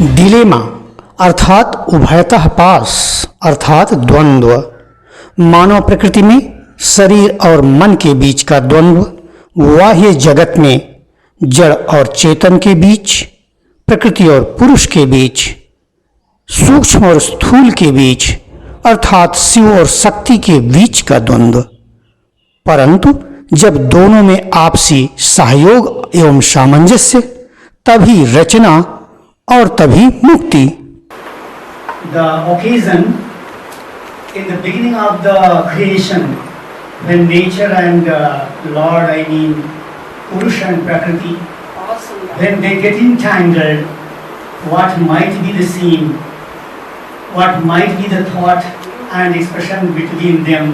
Dilemma अर्थात उभयतः पास अर्थात द्वंद्व। मानव प्रकृति में शरीर और मन के बीच का द्वंद्व, बाह्य जगत में जड़ और चेतन के बीच, प्रकृति और पुरुष के बीच, सूक्ष्म और स्थूल के बीच अर्थात शिव और शक्ति के बीच का द्वंद्व। परंतु जब दोनों में आपसी सहयोग एवं सामंजस्य, तभी रचना और तभी मुक्ति। The occasion in the beginning of the creation, when nature and Lord, I mean Purusha and Prakriti, when they get entangled, what might be the scene, what might be the thought and expression between them,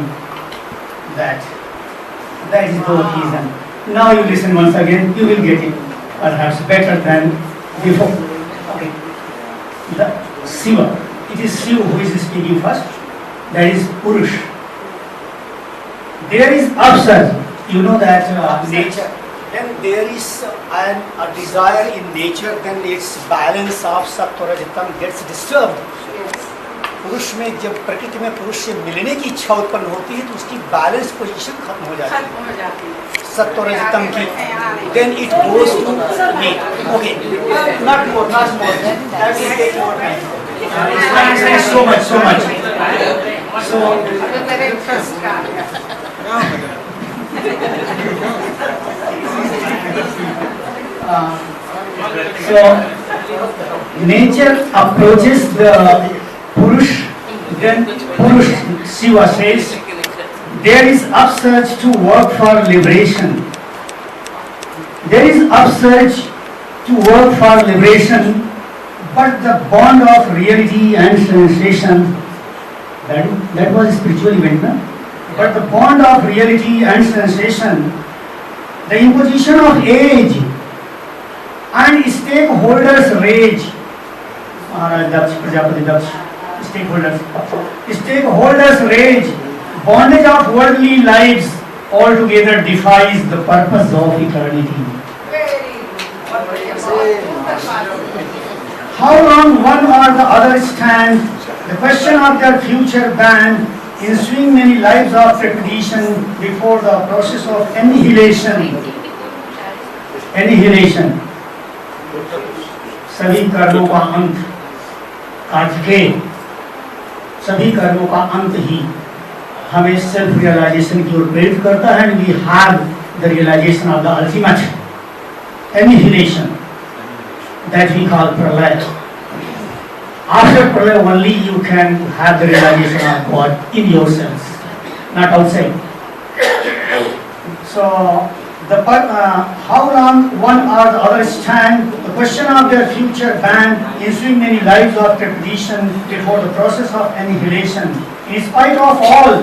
that is the occasion. Now you listen once again, you will get it perhaps better than before. Okay. The Shiva, it is Shiva who is speaking first, that is Purush. There is upsurge, you know that nature, when there is a desire in nature, then its balance of Sattva Rajatam gets disturbed. पुरुष में जब प्रकृति में पुरुष से मिलने की इच्छा उत्पन्न होती है तो उसकी बैलेंस पोजीशन खत्म हो जाती है सत्व रजतम की, then it goes to me. Okay, not more that will take more time, so much so nature approaches the Purush, then Purush, Shiva says, there is upsurge to work for liberation. There is upsurge to work for liberation, but the bond of reality and sensation, that was a spiritual event, no? But the bond of reality and sensation, the imposition of age and stakeholders' rage, Prajapati Daksh, stakeholders rage, bondage of worldly lives altogether defies the purpose of eternity. How long one or the other stand, the question of their future band, ensuing many lives of trepidation before the process of annihilation. सभी कर्मों का अंत, कार्तिकेय, सभी कर्मों का अंत ही हमें self realisation की ओर प्रेरित करता है। We have the realization of the ultimate annihilation that we call pralay. After pralay only you can have the realization of God in yourself, not outside. So how long one or the other stand, the question of their future band, ensuing many lives of trepidation before the process of annihilation. In spite of all,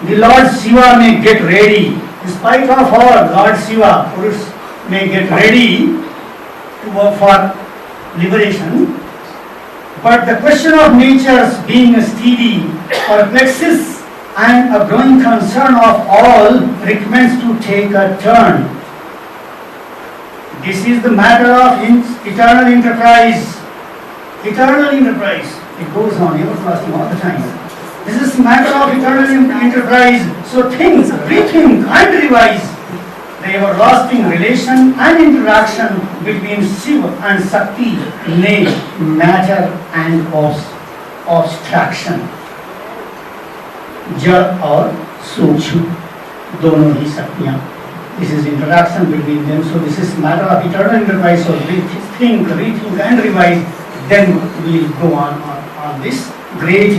the Lord Shiva may get ready. In spite of all, Lord Shiva, Purush, may get ready to work for liberation. But the question of nature's being steady perplexes, and a growing concern of all recommends to take a turn. This is the matter of eternal enterprise. Eternal enterprise. It goes on, everlasting all the time. This is the matter of eternal enterprise. So think, rethink and revise the everlasting relation and interaction between Shiva and Shakti, nay, matter and abstraction. जड़ और सूक्ष्म दोनों ही शक्तियाँ, this is interaction between them. So this is matter of eternal enterprise. So think, rethink and revise, then we will go on this great